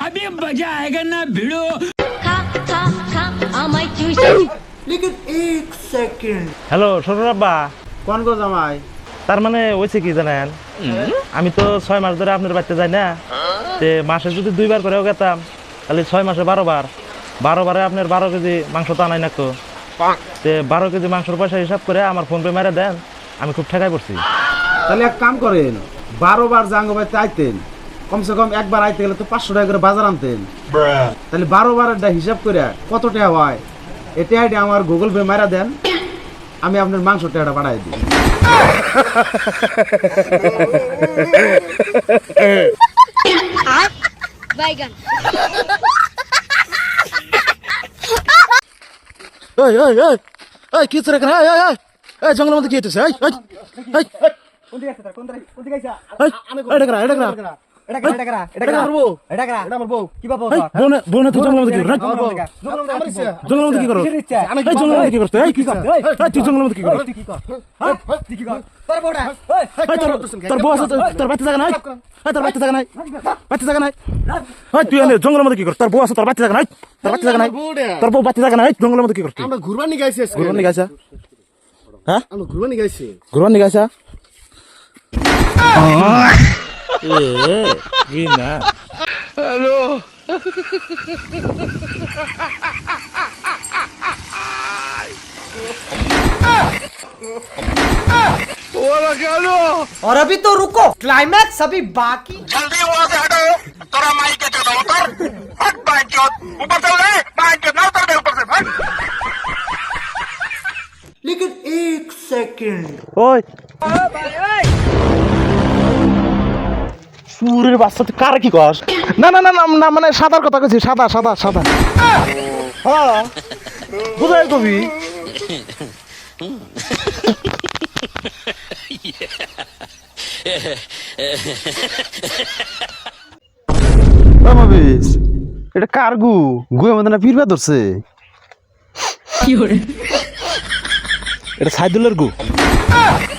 अभी मजा आएगा ना भिड़ो। खा खा खा আমায় চুষি लेकिन एक सेकंड হ্যালো শ্বশুর আব্বা, कौन को जमाई তার মানে হয়েছে কি জানেন, আমি তো 6 মাস ধরে আপনার বাড়িতে যাই না, তে মাসে যদি 2 বার করেও গেতাম তাহলে 6 মাসে 12 বার, 12 বারে আপনার 12 কেজি মাংস তো আনাই নাকতো, তে 12 কেজি মাংসের পয়সা হিসাব করে আমার ফোন পে মেরে দেন, আমি খুব ঠেকাই পড়ছি। তাহলে এক কাম করেন 12 বার জাঙ্গো বাইতে আইতেন, কমসে কম একবার আইতে গেলে তো 500 টাকা করে বাজার আনতেন, তাহলে 12 বারের হিসাব করে কত টাকা হয় এটা আইডি আমার গুগল পে মেরা দেন, আমি আপনার মাংস টাকাটা পাঠাই দিই। বাইগান এই এই এই এই কি করে এই এই এই জঙ্গলের মধ্যে কি হইতেছে? এই এই এই কোন দিকে আছে? কোন দিকে আইছা? আমি এটা করা এটা করা এটা মারবো এটা মারবো কি বাবা বোনে বোনে তো জঙ্গলের মধ্যে কি করে? জঙ্গলের মধ্যে কি করো? আমি জঙ্গলের মধ্যে কি করতে? এই কি কর? এই তুই জঙ্গলের মধ্যে কি করো? তুই কি কর? হ্যাঁ তুই কি কর? তোর বড়া এই তোর বউ আছে, তোর বাচ্চা জায়গা নাই, এই তোর বাচ্চা জায়গা নাই, বাচ্চা জায়গা নাই, এই তুই এনে জঙ্গলের মধ্যে কি কর? তোর বউ আছে, তোর বাচ্চা জায়গা নাই, তোর বাচ্চা জায়গা নাই, তোর বউ বাচ্চা জায়গা নাই, জঙ্গলের মধ্যে কি করতে? আমরা ঘুরবানি গাইছি আজকে। ঘুরবানি গাইছা? হ্যাঁ আমরা ঘুরবানি গাইছি। ঘুরবানি গাইছা? और अभी तो रुको, क्लाइमैक्स अभी बाकी। जल्दी वहां से हटो, तोरा माई के चोदा उतर, हट बाइक चोद, ऊपर चल गए, बाइक के ना उतर दे ऊपर से, हट। लेकिन एक सेकंड ওই সুরের বাচ্চা তুই কারে কি কস? না না না না না মানে সাদার কথা কইছি, সাদা সাদা সাদা হ্যাঁ বুঝাই কবি মাবিস এটা কার গু গুয়ে মধ্যে না পীরবা ধরছে কি করে? এটা সাইদুলের গু,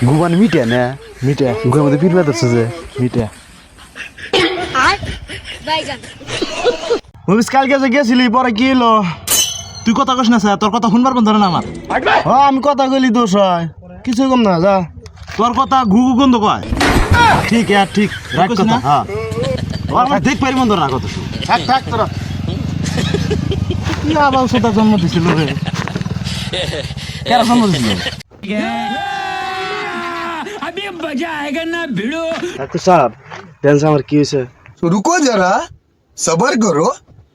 গু মানে মিটে না মিটা গুয়ে মধ্যে পীরবা ধরছে যে মিটা। বাইগান মাবিস কালকে যে গেছিলি পরে কি এলো? তুই কথা কস না স্যার, তোর কথা শুনবার বন্ধ না আমার। হ্যাঁ আমি কথা কইলি দোষ হয়, কিছুই কম না যা। তোর কথা ঘু ঘু গন্ধ কয়। ঠিক হ্যাঁ ঠিক রাইট কইছিস কথা না? হ্যাঁ আমার দেখ পারি বন্ধ না কথা শুন। থাক থাক তোরা কি আবার সেটা জন্ম দিছিল রে, কেন জন্ম দিছিল? अभी मजा आएगा ना भिड़ो। ডাক্তার সাহেব টেন্স আমার কি হয়েছে? तो रुको जरा, सबर करो।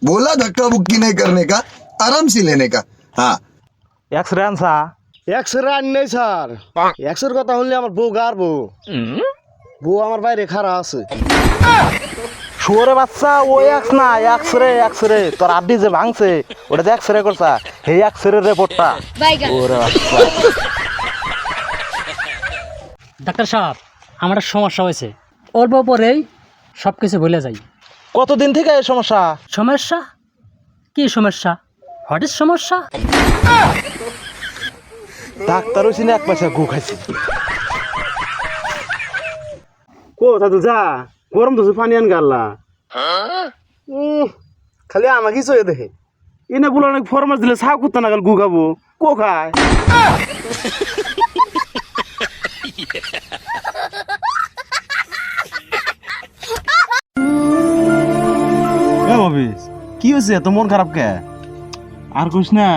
बोला धक्का बुक्की नहीं करने का, आराम से लेने का। हाँ এক্সরে আনসা? এক্সরে আন নেই স্যার, এক্সরের কথা শুনলে আমার বউ গারবো, বউ আমার বাইরে খাড়া আছে। শুয়োরে বাচ্চা ওই এক্স না, এক্সরে এক্সরে তোর আড্ডি যে ভাঙছে ওটা যে এক্সরে করছা, সেই এক্সরে রিপোর্টটা। বাইগান ওরে বাচ্চা ডাক্তার সাহেব আমার একটা সমস্যা হয়েছে, অল্প পরেই সব কিছু ভুলে যাই। কতদিন থেকে এই সমস্যা? সমস্যা? কি সমস্যা? হোয়াট ইজ সমস্যা? ডাক্তার হইছি না এক পয়সা গু খাইছি। কো দাদু যা গরম তো পানি আন গাল্লা খালি আমাকে চয়ে দেখে এনে বলে অনেক ফরমাস দিলে চা করতে না গেল গু খাবো কো খায় কি হয়েছে এত মন খারাপ কে? আর কইস না,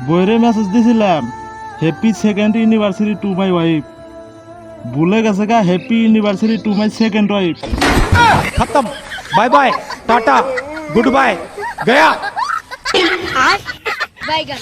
বইরে মেসেজ দিছিলাম happy second university to my wife, ভুলে গেছে গা happy university to my second wife. खत्म, bye bye, tata, good bye, गया। বাইগান